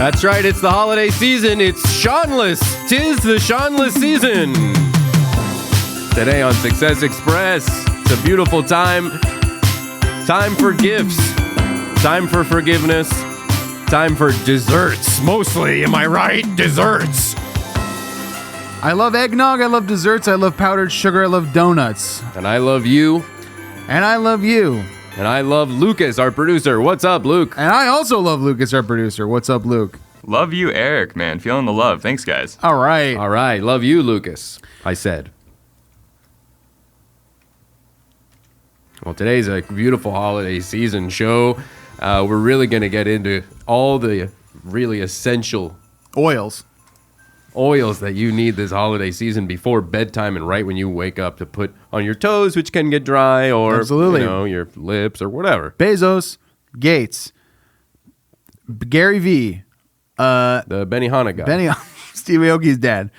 That's right, it's the holiday season. It's SeanLess. 'Tis the SeanLess season. Today on Success Express, it's a beautiful time. Time for gifts. Time for forgiveness. Time for desserts. Mostly, am I right? Desserts. I love eggnog, I love desserts, I love powdered sugar, I love donuts. And I love you. And I love you. And I love Lucas, our producer. What's up, Luke? And I also love Lucas, our producer. What's up, Luke? Love you, Eric, man. Feeling the love. Thanks, guys. All right. All right, love you, Lucas, I said. Well, today's a beautiful holiday season show. We're really going to get into all the really essential Oils that you need this holiday season before bedtime and right when you wake up to put on your toes, which can get dry, or Absolutely. your lips or whatever. Bezos, Gates, Gary V, The Benihana guy. Steve Aoki's dad.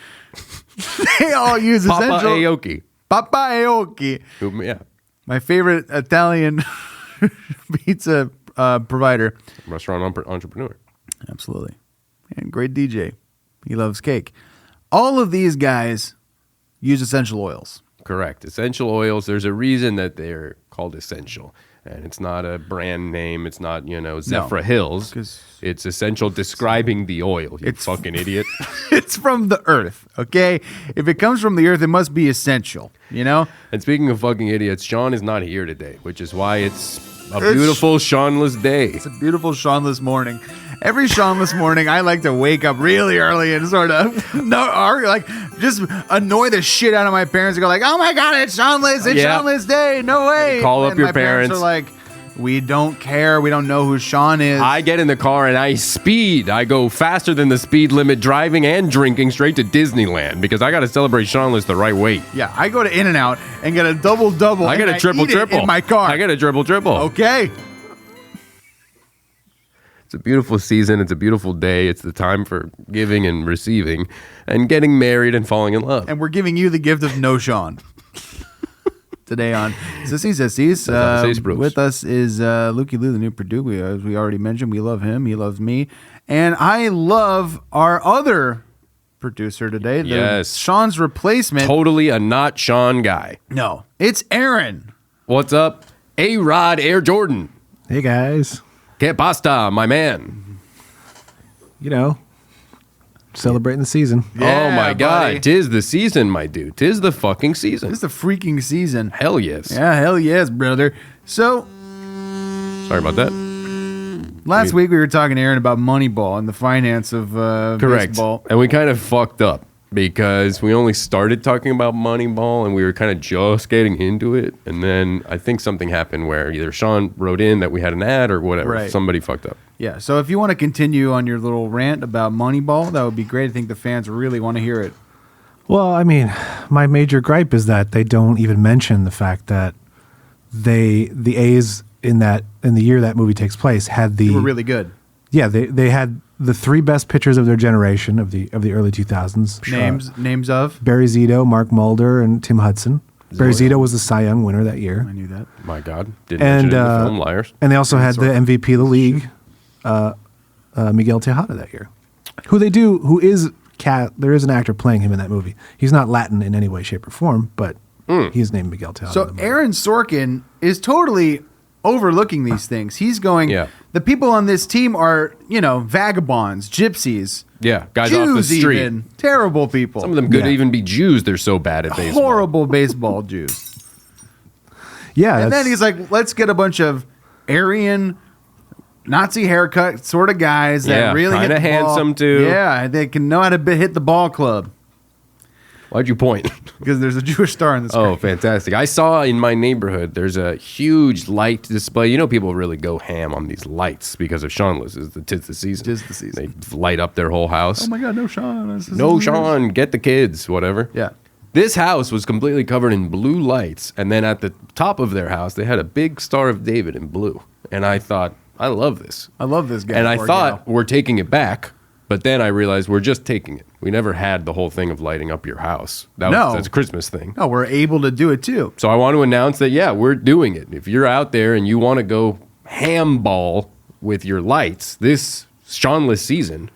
They all use Papa essential. Aoki. Papa Aoki. Yeah. My favorite Italian pizza provider. Restaurant entrepreneur. Absolutely. And great DJ. He loves cake. All of these guys use essential oils. Correct. Essential oils, there's a reason that they're called essential. And it's not a brand name. It's not, Zephyr Hills. 'Cause It's essential describing the oil, you fucking idiot. It's from the earth, okay? If it comes from the earth, it must be essential, you know? And speaking of fucking idiots, Sean is not here today, which is why it's a beautiful Seanless day. It's a beautiful Seanless morning. Every Seanless morning, I like to wake up really early and sort of just annoy the shit out of my parents and go like, "Oh my God, it's Seanless! It's Yeah. Seanless Day! No way!" Call up And your my parents parents. are like, "We don't care. We don't know who Sean is." I get in the car and I speed. I go faster than the speed limit, driving and drinking straight to Disneyland because I got to celebrate Seanless the right way. Yeah, I go to In-N-Out and get a double. I get a triple in my car. I get a triple. Okay. It's a beautiful season. It's a beautiful day. It's the time for giving and receiving and getting married and falling in love. And we're giving you the gift of no Sean. Today on Sissies. With us is Lukey Lou, the new producer. As we already mentioned, we love him. He loves me. And I love our other producer today. Yes. Sean's replacement. Totally a not Sean guy. No, it's Aaron. What's up? A-Rod Air Jordan. Hey guys, Que pasta, my man. Celebrating the season. Oh my God. buddy. Tis the season, my dude. Tis the fucking season. It's the freaking season. Hell yes. Yeah, hell yes, brother. So Sorry about that. last week we were talking to Aaron about Moneyball and the finance of Correct. baseball. And we kind of fucked up because we only started talking about Moneyball and we were kind of just getting into it. And then I think something happened where either Sean wrote in that we had an ad or whatever. Right. Somebody fucked up. Yeah, so if you want to continue on your little rant about Moneyball, that would be great. I think the fans really want to hear it. Well, I mean, my major gripe is that they don't even mention the fact that the A's in the year that movie takes place had They were really good. Yeah, they had the three best pitchers of their generation of the early 2000s. Names of? Barry Zito, Mark Mulder, and Tim Hudson. Barry Zito was the Cy Young winner that year. I knew that. My God. Didn't mention it in the film, liars. And they also had the MVP of the league, Miguel Tejada that year. There is an actor playing him in that movie. He's not Latin in any way, shape, or form, but he's named Miguel Tejada. So Aaron Sorkin is totally overlooking these things. He's going, the people on this team are, vagabonds, gypsies. Yeah, guys Jews off the street. even. Terrible people. Some of them could even be Jews. They're so bad at baseball. Horrible baseball Jews. Yeah. And then he's like, let's get a bunch of Aryan Nazi haircut sort of guys that really hit the kind of ball. handsome too. Yeah, they can know how to hit the ball club. Why'd you point? Because there's a Jewish star in the screen. Oh, fantastic. I saw in my neighborhood, there's a huge light display. People really go ham on these lights because of Seanless. Tis the season. Tis the season. They light up their whole house. Oh my God, no Sean. No Sean, get the kids, whatever. Yeah. This house was completely covered in blue lights. And then at the top of their house, they had a big Star of David in blue. And I thought, I love this. I love this guy. And I thought, we're taking it back. But then I realized we're just taking it. We never had the whole thing of lighting up your house. That's a Christmas thing. No, we're able to do it too. So I want to announce that, we're doing it. If you're out there and you want to go ham ball with your lights, this Seanless season,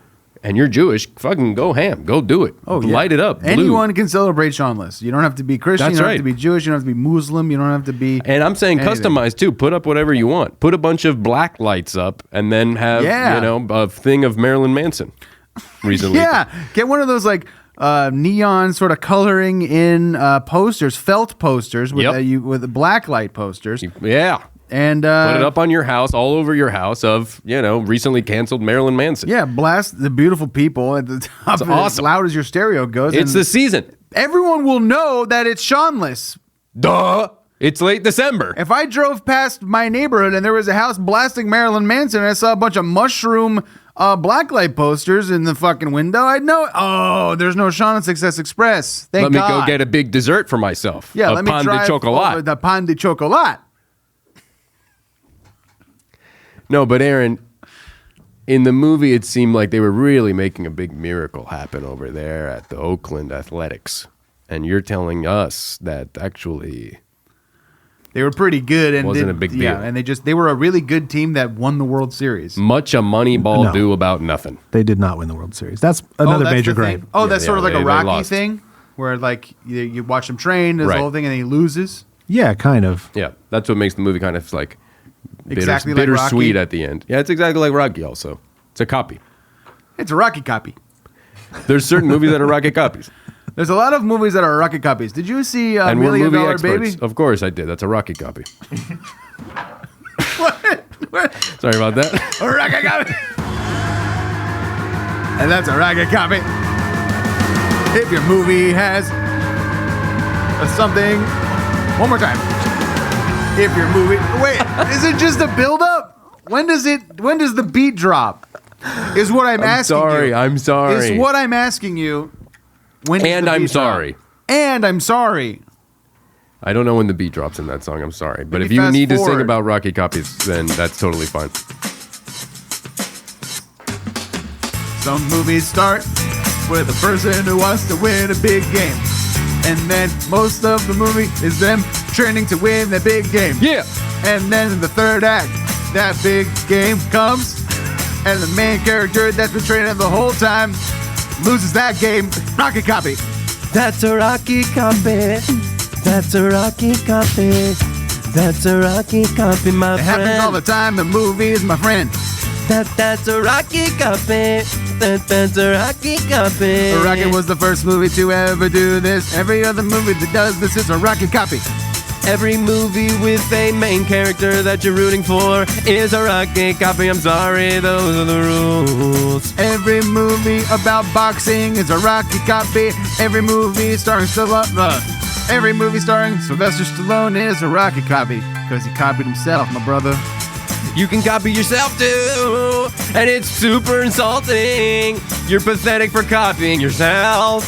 and you're Jewish, fucking go ham. Go do it. Oh, yeah. Light it up. Blue. Anyone can celebrate Seanless. You don't have to be Christian. That's you don't right. have to be Jewish. You don't have to be Muslim. You don't have to be. And I'm saying anything. customize too. Put up whatever you want. Put a bunch of black lights up, and then have a thing of Marilyn Manson. Recently, Yeah, get one of those like neon sort of coloring in posters, felt posters with with black light posters. Yeah. And put it up on your house, all over your house of, recently canceled Marilyn Manson. Yeah, blast the beautiful people at the top. It's awesome. As loud as your stereo goes. It's the season. Everyone will know that it's Seanless. Duh. It's late December. If I drove past my neighborhood and there was a house blasting Marilyn Manson and I saw a bunch of mushroom blacklight posters in the fucking window, I'd know, oh, there's no Sean and Success Express. Thank God. Let me go get a big dessert for myself. Yeah, a let me pan de drive chocolat. over the pan de chocolat. No, but Aaron, in the movie, it seemed like they were really making a big miracle happen over there at the Oakland Athletics. And you're telling us that actually... They were pretty good and wasn't a big deal. Yeah, and they were a really good team that won the World Series. Much a Moneyball do about nothing. They did not win the World Series. That's another major gripe. Oh, that's sort of like a Rocky lost. thing, where like you watch him train, does the Right. whole thing, and then he loses. Yeah, kind of. Yeah, that's what makes the movie kind of like Exactly like bittersweet Rocky. at the end. Yeah, it's exactly like Rocky also. It's a copy. It's a Rocky copy. There's certain movies that are Rocky copies. There's a lot of movies that are Rocky copies. Did you see And we're Million movie Dollar experts. Baby? Of course I did. That's a Rocky copy. What? Sorry about that. A Rocky copy. And that's a Rocky copy. If your movie has something, one more time. If your movie, wait, is it just a build-up? When does the beat drop? Is what I'm asking you. I'm sorry. Is what I'm asking you. When does And the I'm beat drop? sorry. And I'm sorry. I don't know when the beat drops in that song. I'm sorry. But Maybe if you fast need to forward. sing about Rocky copies, then that's totally fine. Some movies start with a person who wants to win a big game. And then most of the movie is them training to win that big game. Yeah. And then in the third act, that big game comes, and the main character that's been training the whole time loses that game. Rocky copy. That's a Rocky copy. That's a Rocky copy. That's a Rocky copy, my It happens all the time. The movie is my friend. That's a Rocky copy. That's a Rocky copy. Rocky was the first movie to ever do this. Every other movie that does this is a Rocky copy. Every movie with a main character that you're rooting for is a Rocky copy. I'm sorry, those are the rules. Every movie about boxing is a Rocky copy. Every movie starring every movie starring Sylvester Stallone is a Rocky copy because he copied himself, my brother. You can copy yourself too, and it's super insulting. You're pathetic for copying yourself.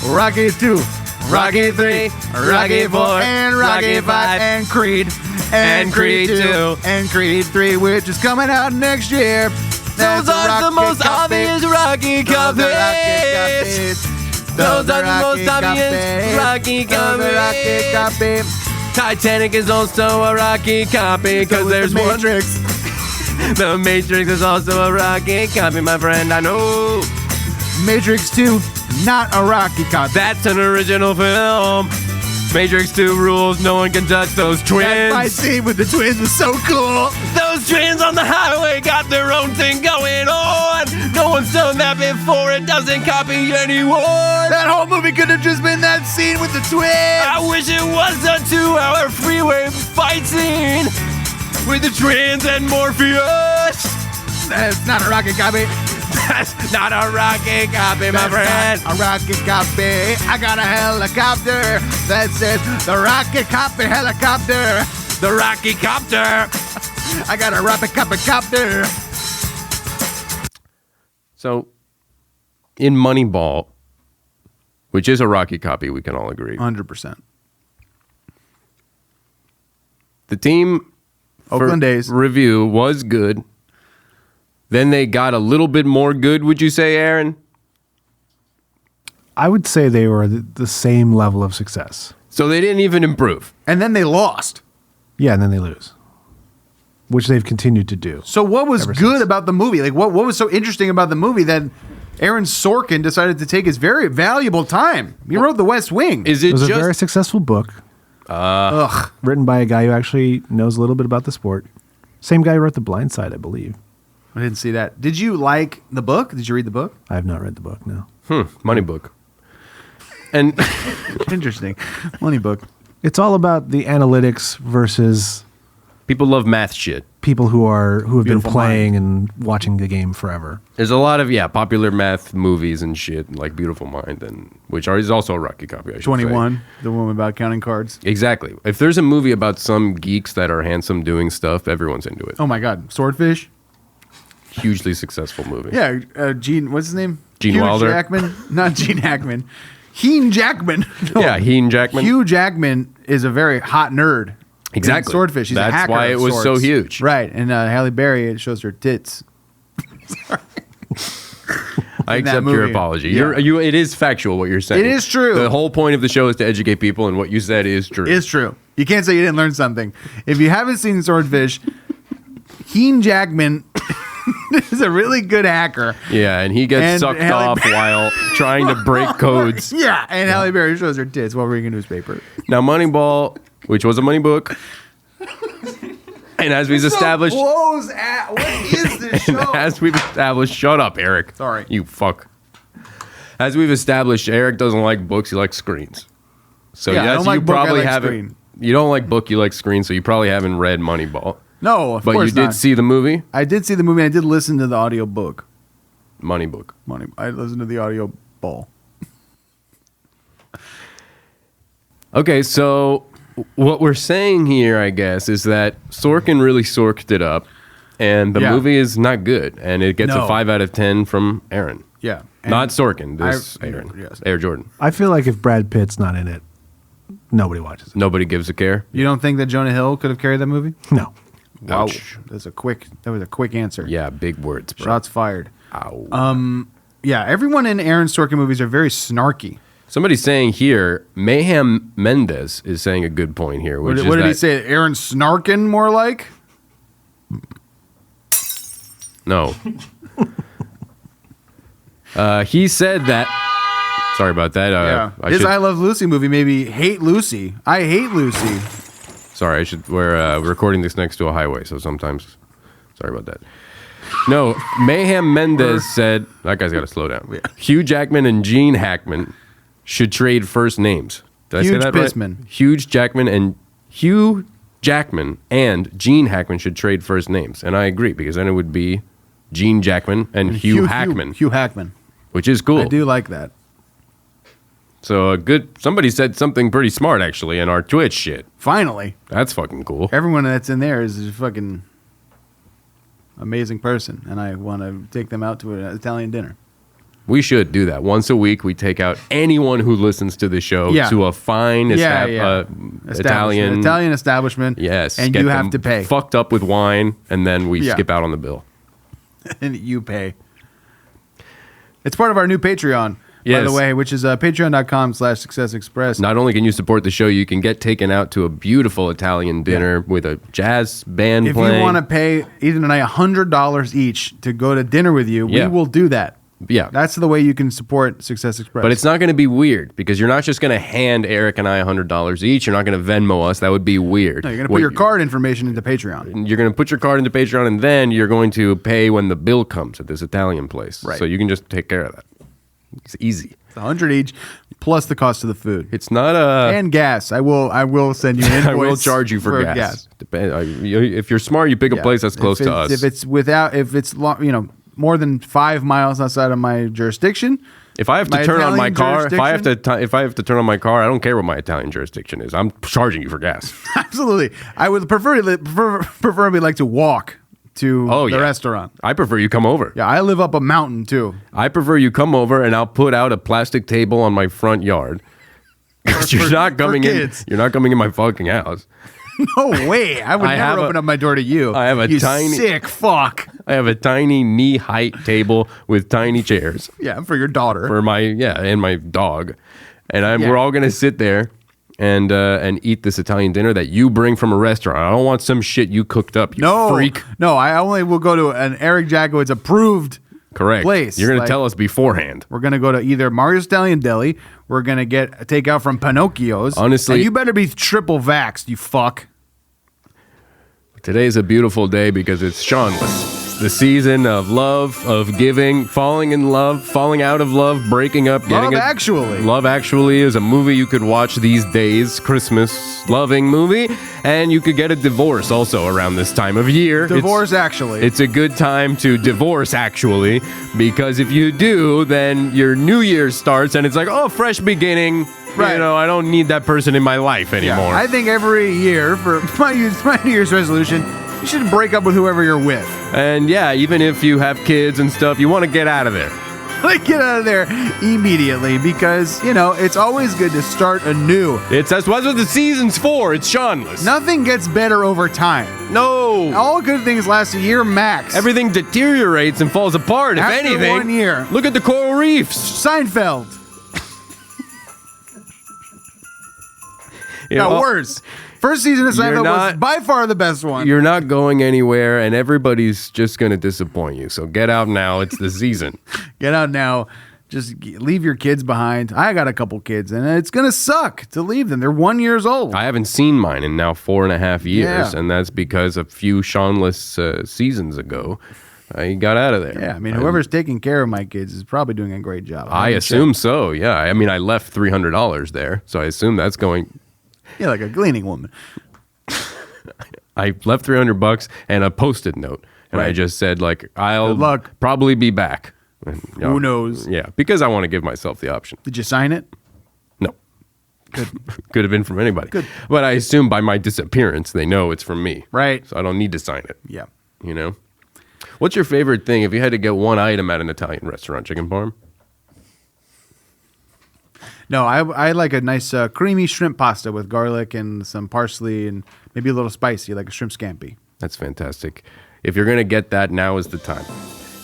Rocky 2, Rocky 3, Rocky 4, and Rocky 5, and Creed, and Creed 2, and Creed 3, which is coming out next year. Those are the most obvious Rocky copies. Those are the most obvious Rocky copies. Titanic is also a Rocky copy because there's the one. Matrix. The Matrix is also a Rocky copy, my friend. I know. Matrix 2, not a Rocky copy. That's an original film. Matrix 2 rules. No one can touch those That twins. fight scene with the twins was so cool. Those twins on the highway got their own thing going on. No one's done that before. It doesn't copy anyone. That whole movie could have just been that scene with the twins. I wish it was a 2-hour freeway fight scene with the twins and Morpheus. That's not a Rocky copy. That's not a Rocky copy, my friend. Not a Rocky copy. I got a helicopter that says the Rocky copy helicopter. The Rocky Copter. I got a Rocky copter. So, in Moneyball, which is a Rocky copy, we can all agree. 100%. The team Oakland A's review was good. Then they got a little bit more good, would you say, Aaron? I would say they were the same level of success. So they didn't even improve. And then they lost. Yeah, and then they lose. which they've continued to do. So what was good about the movie? Like what was so interesting about the movie that Aaron Sorkin decided to take his very valuable time? He wrote The West Wing. It was a very successful book. Written by a guy who actually knows a little bit about the sport. Same guy who wrote The Blind Side, I believe. I didn't see that. Did you like the book? Did you read the book? I have not read the book, no. Money book. And interesting. Money book. It's all about the analytics versus people love math shit. People who have been Beautiful playing and watching the game forever. There's a lot of popular math movies and shit like Beautiful Mind, and is also a Rocky copy. 21, the one about counting cards. Exactly. If there's a movie about some geeks that are handsome doing stuff, everyone's into it. Oh my God, Swordfish. Hugely successful movie. Yeah, Gene. What's his name? Gene Hugh Wilder. Jackman. Not Gene Hackman. Heen Jackman. No. Yeah, Heen Jackman. Hugh Jackman is a very hot nerd. Exactly. In Swordfish. He's a hacker. That's why it was so huge. Right. And Halle Berry, it shows her tits. I accept your apology. Yeah. It is factual what you're saying. It is true. The whole point of the show is to educate people, and what you said is true. It's true. You can't say you didn't learn something. If you haven't seen Swordfish, Heen Jackman is a really good hacker. Yeah, and he gets sucked off while trying to break codes. Yeah, and Halle Berry shows her tits while reading a newspaper. Now, Moneyball, which was a money book, and as we've established, what is this show? As we've established, shut up, Eric. Sorry, you fuck. As we've established, Eric doesn't like books; he likes screens. So I don't like book, I like haven't. Screen. You don't like book; you like screen. So you probably haven't read Moneyball. No, of but course you did not. see the movie. I did see the movie. I did listen to the audio book. Money book. I listened to the audio ball. Okay, so what we're saying here, I guess, is that Sorkin really sorked it up, and the movie is not good, and it gets a 5 out of 10 from Aaron. Yeah, not Sorkin. Aaron. Yes. Air Jordan. I feel like if Brad Pitt's not in it, nobody watches it. Nobody gives a care. You don't think that Jonah Hill could have carried that movie? No. Wow, Ouch. that was a quick answer. Yeah, big words, bro. Shots fired. Ow. Yeah, everyone in Aaron Sorkin movies are very snarky. Somebody's saying here, Mayhem Mendez is saying a good point here. What did he say? Aaron Snarkin, more like? No. He said that. Sorry about that. His I Love Lucy movie made me hate Lucy. I hate Lucy. Sorry, we're recording this next to a highway, so sometimes. Sorry about that. No, Mayhem Mendez said that guy's got to slow down. Yeah. Hugh Jackman and Gene Hackman should trade first names. Did I say that Pissman. right? Hugh Jackman and Gene Hackman should trade first names, and I agree because then it would be Gene Jackman and Hugh Hackman. Hugh Hackman, which is cool. I do like that. So somebody said something pretty smart actually in our Twitch shit. Finally, that's fucking cool. Everyone that's in there is a fucking amazing person, and I want to take them out to an Italian dinner. We should do that once a week. We take out anyone who listens to the show to a fine Italian establishment. Yes, and you have to pay. Fucked up with wine, and then we skip out on the bill. And you pay. It's part of our new Patreon. Yes. By the way, which is patreon.com/Success Express. Not only can you support the show, you can get taken out to a beautiful Italian dinner with a jazz band if playing. You want to pay Ethan and I $100 each to go to dinner with you, we will do that. Yeah. That's the way you can support Success Express. But it's not going to be weird because you're not just going to hand Eric and I $100 each. You're not going to Venmo us. That would be weird. No, you're going to put your card information into Patreon. You're going to put your card into Patreon, and then you're going to pay when the bill comes at this Italian place. Right. So you can just take care of that. It's easy. It's $100 each plus the cost of the food. It's not a and gas. I will send you an invoice. I will charge you for gas. If you're smart, you pick a place that's close to us. If it's more than 5 miles outside of my jurisdiction. If I have to turn on my car, if I have to turn on my car, I don't care what my Italian jurisdiction is. I'm charging you for gas. Absolutely. I would preferably like to walk to the restaurant. I prefer you come over. Yeah, I live up a mountain too. I prefer you come over and I'll put out a plastic table on my front yard. You're not coming in. You're not coming in my fucking house. No way. I would never open up my door to you. I have a tiny sick fuck. I have a tiny knee-height table with tiny chairs. Yeah, for your daughter. For my and my dog. And we're all going to sit there and eat this Italian dinner that you bring from a restaurant. I don't want some shit you cooked up, you freak. No, I only will go to an Eric Jackowitz approved place. You're going to tell us beforehand. We're going to go to either Mario's Italian Deli. We're going to get a takeout from Pinocchio's. Honestly, and you better be triple vaxxed, you fuck. Today's a beautiful day because it's SeanLess. The season of love, of giving, falling in love, falling out of love, breaking up, getting Actually. Love Actually is a movie you could watch these days, Christmas loving movie, and you could get a divorce also around this time of year. Actually. It's a good time to divorce actually, because if you do, then your new year starts and it's like, oh, fresh beginning. Right. You know, I don't need that person in my life anymore. Yeah, I think every year for my New Year's resolution, you should break up with whoever you're with. And yeah, even if you have kids and stuff, you want to get out of there. Like, get out of there immediately because, you know, it's always good to start anew. That's what the season's for. It's SeanLess. Nothing gets better over time. No. All good things last a year max. Everything deteriorates and falls apart. After if anything, 1 year. Look at the coral reefs. Seinfeld. Worse. First season of Seinfeld was by far the best one. You're not going anywhere, and everybody's just going to disappoint you. So get out now. It's the season. Get out now. Just leave your kids behind. I got a couple kids, and it's going to suck to leave them. They're 1 year old. I haven't seen mine in now 4.5 years, and that's because a few SeanLess seasons ago, I got out of there. Yeah, I mean, whoever's taking care of my kids is probably doing a great job. I assume so, yeah. I mean, I left $300 there, so I assume that's going... Yeah, like a cleaning woman. I left $300 and a Post-it note, and I just said, like, I'll Good luck. Probably be back. And, Who knows? Yeah, because I want to give myself the option. Did you sign it? No. Good. Could have been from anybody. Good. But I assume by my disappearance, they know it's from me. Right. So I don't need to sign it. Yeah. You know? What's your favorite thing if you had to get one item at an Italian restaurant? Chicken parm? No, I like a nice creamy shrimp pasta with garlic and some parsley and maybe a little spicy, like a shrimp scampi. That's fantastic. If you're going to get that, now is the time.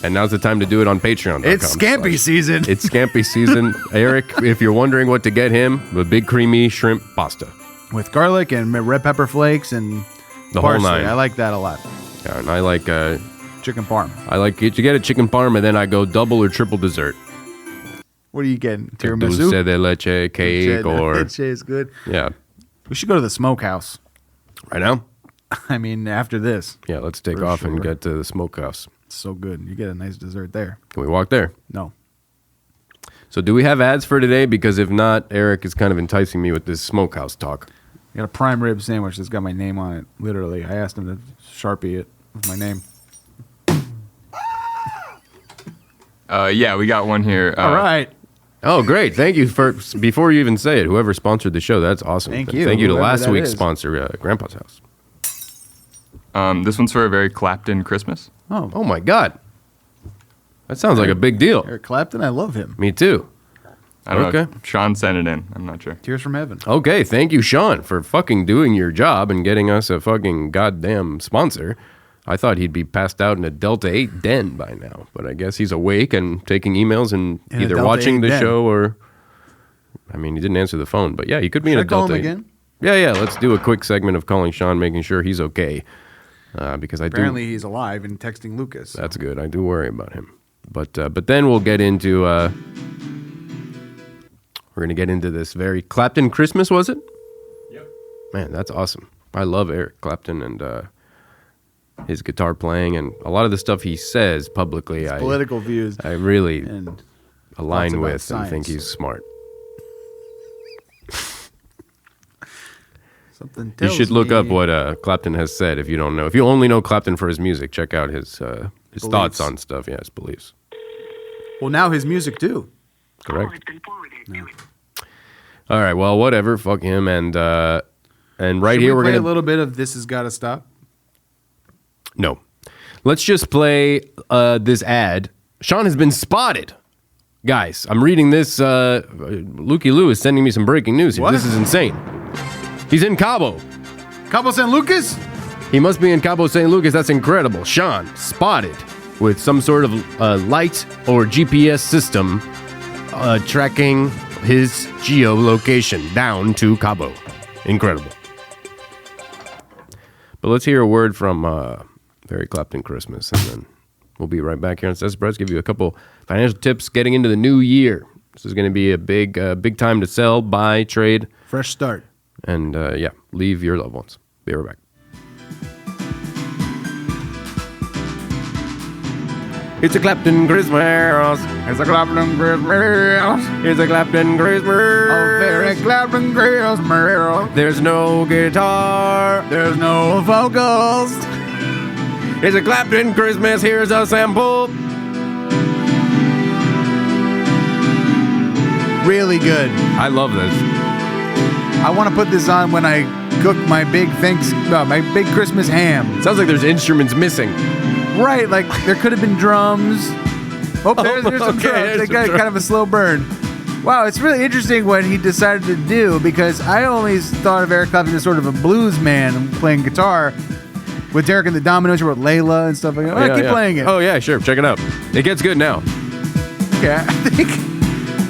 And now's the time to do it on Patreon. It's scampi season. It's scampi season. Eric, if you're wondering what to get him, the big creamy shrimp pasta. With garlic and red pepper flakes and the parsley. whole nine. I like that a lot. Yeah, and I like... chicken parm. I like you get a chicken parm, and then I go double or triple dessert. What are you getting? Tiramisu? Dulce de leche, cake, or... Leche is good. Yeah. We should go to the smokehouse. Right now? I mean, after this. Yeah, let's take off and get to the smokehouse. It's so good. You get a nice dessert there. Can we walk there? No. So do we have ads for today? Because if not, Eric is kind of enticing me with this smokehouse talk. I got a prime rib sandwich that's got my name on it. Literally. I asked him to Sharpie it with my name. Yeah, we got one here. All right. Oh, great. Thank you for, before you even say it, whoever sponsored the show, that's awesome. Thank you. Thank you to Whoever last that week's is. sponsor, Grandpa's House. This one's for a very Clapton Christmas. Oh my God. That sounds like a big deal. Eric Clapton, I love him. Me too. I don't know. Okay. Sean sent it in. I'm not sure. Tears from Heaven. Okay, thank you, Sean, for fucking doing your job and getting us a fucking goddamn sponsor. I thought he'd be passed out in a Delta 8 den by now, but I guess he's awake and taking emails and In a either Delta watching 8 the den. show or... I mean, he didn't answer the phone, but yeah, he could be in Should a I call Delta him 8. again? Yeah, let's do a quick segment of calling Sean, making sure he's okay. Because Apparently he's alive and texting Lucas. That's good. I do worry about him. But then we'll get into... we're going to get into this very... Clapton Christmas, was it? Yep. Man, that's awesome. I love Eric Clapton and his guitar playing and a lot of the stuff he says publicly. Political views. I really And thoughts align about with and science. think he's smart. Something You tells should look me- up what Clapton has said if you don't know. If you only know Clapton for his music, check out his thoughts on stuff. Yeah, his beliefs. Well, now his music too. Correct. All right. Well, whatever. Fuck him. And right Should here we we're play gonna a little bit of "This Has Got to Stop." No. Let's just play this ad. Sean has been spotted. Guys, I'm reading this. Lukey Lou is sending me some breaking news here. What? This is insane. He's in Cabo. Cabo San Lucas. He must be in Cabo St. Lucas. That's incredible. Sean, spotted with some sort of light or GPS system tracking his geolocation down to Cabo. Incredible. But let's hear a word from Eric Clapton Christmas, and then we'll be right back here on SeanLess Express. Give you a couple financial tips getting into the new year. This is going to be a big time to sell, buy, trade. Fresh start. And leave your loved ones. Be right back. It's a Clapton Christmas. It's a Clapton Christmas. It's a Clapton Christmas. A very Clapton Christmas. There's no guitar. There's no vocals. It's a Clapton Christmas. Here's a sample. Really good. I love this. I want to put this on when I cook my big Christmas ham. Sounds like there's instruments missing. Right, like there could have been drums. Oh, there's some drums. They got kind of a slow burn. Wow, it's really interesting what he decided to do, because I always thought of Eric Clapton as sort of a blues man playing guitar with Derek and the Dominoes, wrote Layla and stuff like that. Keep playing it. Oh, yeah, sure. Check it out. It gets good now. Okay, I think,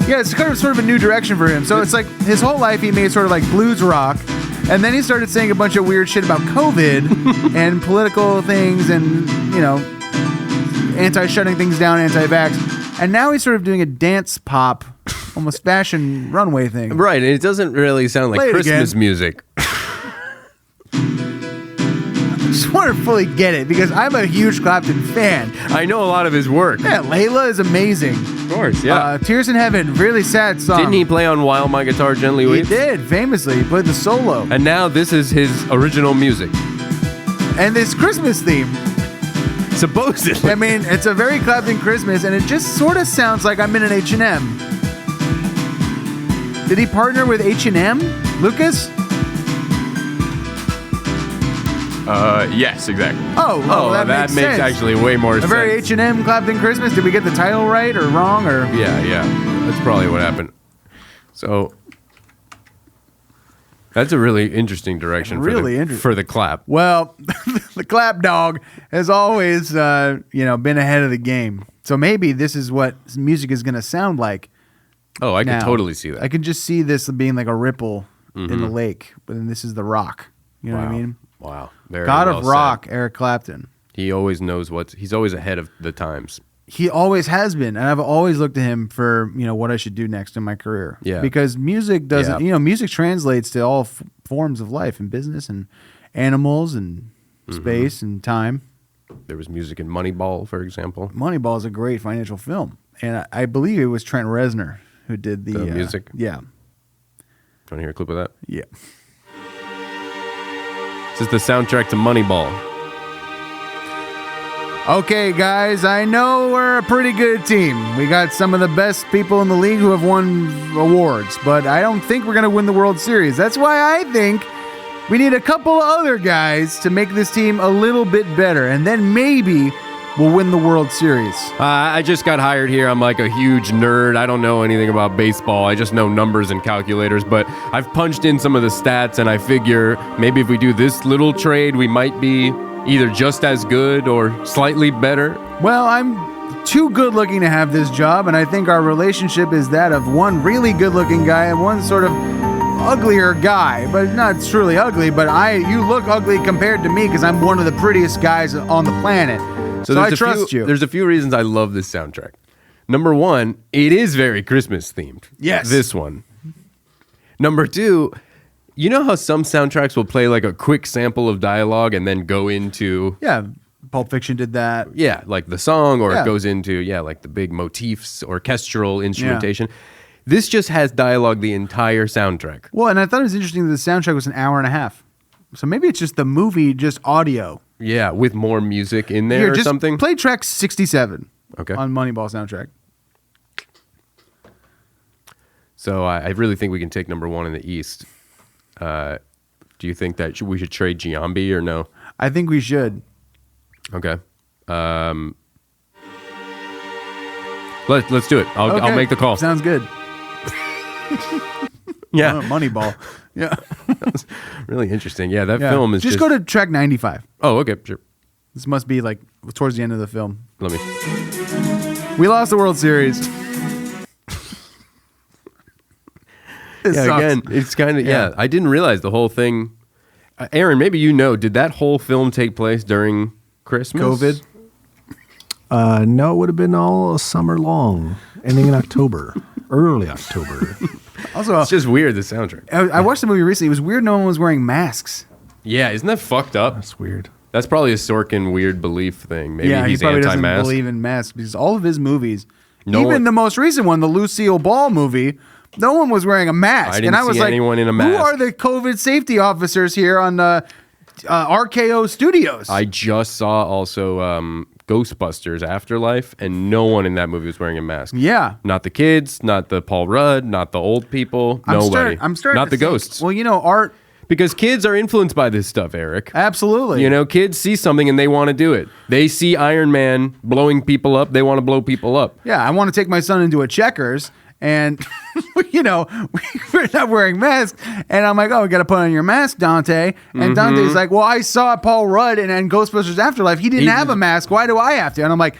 it's kind of sort of a new direction for him. So it's like his whole life he made sort of like blues rock. And then he started saying a bunch of weird shit about COVID and political things and, anti-shutting things down, anti-vax. And now he's sort of doing a dance pop, almost fashion runway thing. Right, and it doesn't really sound like Christmas music. I just want to fully get it, because I'm a huge Clapton fan. I know a lot of his work. Yeah, Layla is amazing. Of course, yeah. Tears in Heaven, really sad song. Didn't he play on While My Guitar Gently Weeps? He did, famously. He played the solo. And now this is his original music. And this Christmas theme. Supposedly. I mean, it's a very Clapton Christmas, and it just sort of sounds like I'm in an H&M. Did he partner with H&M, Lucas? Yes, exactly. Oh, that makes sense. Actually way more sense. A very H&M Clapton Christmas. Did we get the title right or wrong? Or Yeah. That's probably what happened. So that's a really interesting direction for the clap. Well, the clap dog has always been ahead of the game. So maybe this is what music is going to sound like. Oh, I can totally see that. I can just see this being like a ripple in the lake, but then this is the rock. You know what I mean? Wow. Very God well of rock, said. Eric Clapton. He always knows he's always ahead of the times. He always has been, and I've always looked to him for what I should do next in my career. Yeah, because music doesn't. Music translates to all forms of life and business and animals and space and time. There was music in Moneyball, for example. Moneyball is a great financial film, and I believe it was Trent Reznor who did the music. Yeah. Want to hear a clip of that? Yeah. This is the soundtrack to Moneyball. Okay, guys, I know we're a pretty good team. We got some of the best people in the league who have won awards, but I don't think we're going to win the World Series. That's why I think we need a couple of other guys to make this team a little bit better, and then maybe we'll win the World Series. I just got hired here. I'm like a huge nerd. I don't know anything about baseball. I just know numbers and calculators, but I've punched in some of the stats, and I figure maybe if we do this little trade, we might be either just as good or slightly better. Well, I'm too good looking to have this job, and I think our relationship is that of one really good looking guy and one sort of uglier guy, but not truly ugly, but you look ugly compared to me because I'm one of the prettiest guys on the planet. So I trust you. There's a few reasons I love this soundtrack. Number one, it is very Christmas themed. Yes. This one. Number two, you know how some soundtracks will play like a quick sample of dialogue and then go into... Yeah, Pulp Fiction did that. Yeah, like the song, or it goes into, like the big motifs, orchestral instrumentation. Yeah. This just has dialogue the entire soundtrack. Well, and I thought it was interesting that the soundtrack was an hour and a half. So maybe it's just the movie, just audio. Yeah, with more music in there or something. Play track 67 on Moneyball soundtrack. So I really think we can take number one in the East. Do you think that we should trade Giambi or no? I think we should. Okay. Let's do it. I'll make the call. Sounds good. Yeah. Moneyball. Yeah. That's really interesting. Yeah, that film is just go to track 95. Oh, okay, sure. This must be like towards the end of the film. Let me. We lost the World Series. Again, it's kind of I didn't realize the whole thing. Aaron, maybe did that whole film take place during Christmas? COVID? No, it would have been all summer long, ending in October, early October. Also, it's just weird, the soundtrack. I watched the movie recently. It was weird no one was wearing masks. Yeah, isn't that fucked up? That's weird. That's probably a Sorkin weird belief thing. Maybe he's he probably anti-mask. doesn't believe in masks because all of his movies, Even the most recent one, the Lucille Ball movie, no one was wearing a mask. I didn't see anyone in a mask. Who are the COVID safety officers here on RKO Studios? I just saw also Ghostbusters Afterlife, and no one in that movie was wearing a mask. Yeah. Not the kids, not the Paul Rudd, not the old people, nobody. I'm starting not to the think- ghosts. Well, art... Because kids are influenced by this stuff, Eric. Absolutely. Kids see something and they want to do it. They see Iron Man blowing people up. They want to blow people up. Yeah, I want to take my son into a Checkers, and we're not wearing masks. And I'm like, oh, we got to put on your mask, Dante. And Dante's like, well, I saw Paul Rudd in Ghostbusters Afterlife. He didn't have a mask. Why do I have to? And I'm like,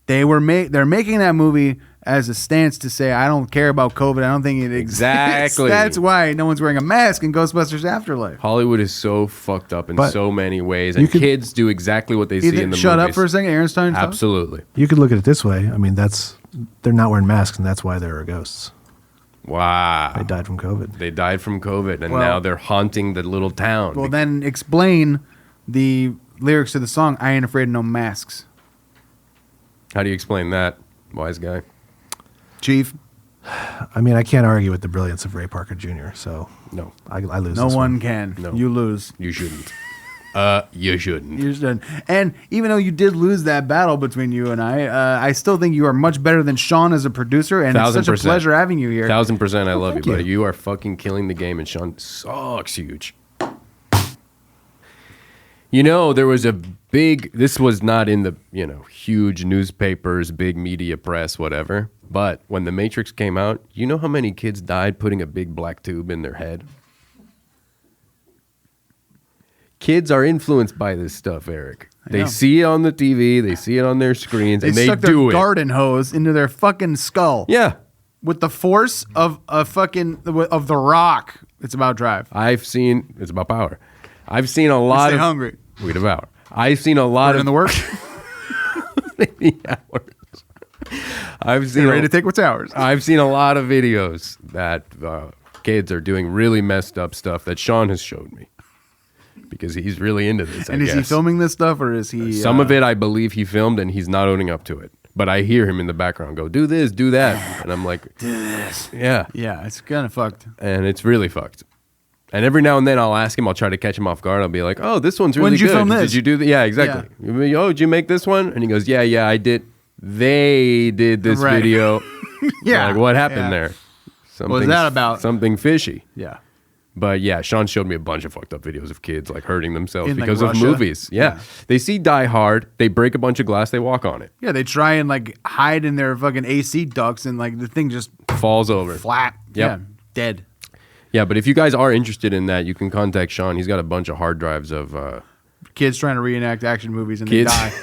they're making that movie as a stance to say, I don't care about COVID. I don't think it exists. Exactly. That's why no one's wearing a mask in Ghostbusters Afterlife. Hollywood is so fucked up in But so many ways, and kids do exactly what they see in the Shut movies. up for a second, Aaron's time. Absolutely. You could look at it this way. I mean, they're not wearing masks, and that's why there are ghosts. Wow. They died from COVID. They died from COVID, and Well- now they're haunting the little town. Well, then explain the lyrics to the song, I Ain't Afraid of No Masks. How do you explain that, wise guy? Chief, I mean, I can't argue with the brilliance of Ray Parker Jr., so No, I lose no this one can. No. You lose. you shouldn't. You shouldn't. You shouldn't. And even though you did lose that battle between you and I still think you are much better than Sean as a producer, and it's such a 1000%. pleasure having you here. 1000%. I love you, thank you. buddy. You are fucking killing the game, and Sean sucks huge. There was a big, this was not in the, huge newspapers, big media press, whatever. But when The Matrix came out, you know how many kids died putting a big black tube in their head? Kids are influenced by this stuff, Eric. They know. see it on the TV, they see it on their screens, and they stuck do their it. garden hose into their fucking skull. Yeah. With the force of the Rock. It's about drive. It's about power. I've seen a lot Stay of hungry. We devour. I've seen a lot Put of in the work. hours. I've seen Ready to take what's ours. I've seen a lot of videos that kids are doing really messed up stuff that Sean has showed me because he's really into this. And is he filming this stuff, or is he? Some of it, I believe he filmed, and he's not owning up to it. But I hear him in the background go, "Do this, do that," and I'm like, Do this. "Yeah, Yeah, it's kind of fucked. and it's really fucked." And every now and then I'll ask him, I'll try to catch him off guard. I'll be like, "Oh, this one's really When did you good. film this?" Did you do that?" Yeah, exactly. Oh, did you make this one? And he goes, yeah, I did. They did this Right. video. Yeah. Like, what happened Yeah. there? What was that about? Something fishy. Yeah. But yeah, Sean showed me a bunch of fucked up videos of kids like hurting themselves In, like, because of Russia? movies. Yeah. They see Die Hard, they break a bunch of glass, they walk on it. Yeah, they try and hide in their fucking AC ducts, and the thing just Falls over. flat. Yep. Yeah, dead. Yeah, but if you guys are interested in that, you can contact Sean. He's got a bunch of hard drives of Kids trying to reenact action movies and Kids. they die.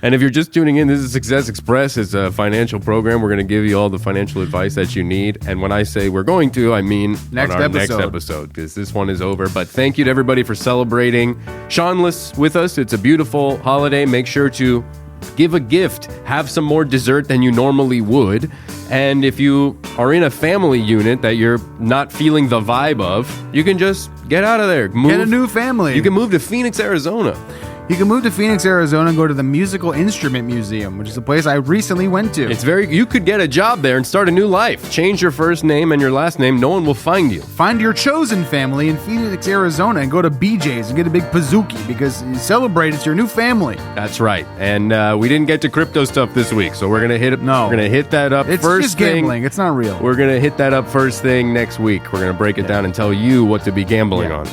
And if you're just tuning in, this is Success Express. It's a financial program. We're going to give you all the financial advice that you need. And when I say we're going to, I mean Next on our episode. next episode, because this one is over. But thank you to everybody for celebrating SeanLess with us. It's a beautiful holiday. Make sure to give a gift. Have some more dessert than you normally would. And if you are in a family unit that you're not feeling the vibe of, you can just get out of there. Get a new family. You can move to Phoenix, Arizona. You can move to Phoenix, Arizona, and go to the Musical Instrument Museum, which is a place I recently went to. You could get a job there and start a new life. Change your first name and your last name. No one will find you. Find your chosen family in Phoenix, Arizona, and go to BJ's and get a big pizookie because you celebrate it's your new family. That's right. And we didn't get to crypto stuff this week, so we're gonna hit it. No. We're gonna hit that up It's first just thing. gambling. It's not real. We're gonna hit that up first thing next week. We're gonna break it down and tell you what to be gambling on.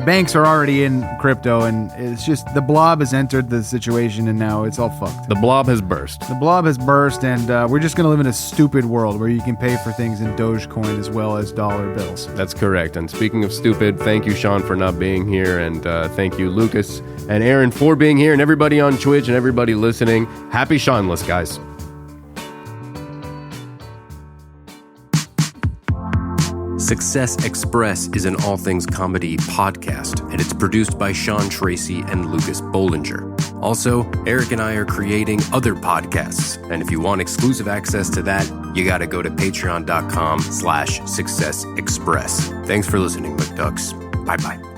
Banks are already in crypto, and it's just the blob has entered the situation, and now it's all fucked. The blob has burst. The blob has burst, and we're just going to live in a stupid world where you can pay for things in Dogecoin as well as dollar bills. That's correct. And speaking of stupid, thank you, Sean, for not being here, and thank you, Lucas and Aaron, for being here, and everybody on Twitch and everybody listening. Happy SeanLess, guys. Success Express is an all things comedy podcast, and it's produced by Sean Tracy and Lucas Bollinger. Also, Eric and I are creating other podcasts, and if you want exclusive access to that, you gotta go to patreon.com/successexpress. Thanks for listening, McDucks. Bye-bye.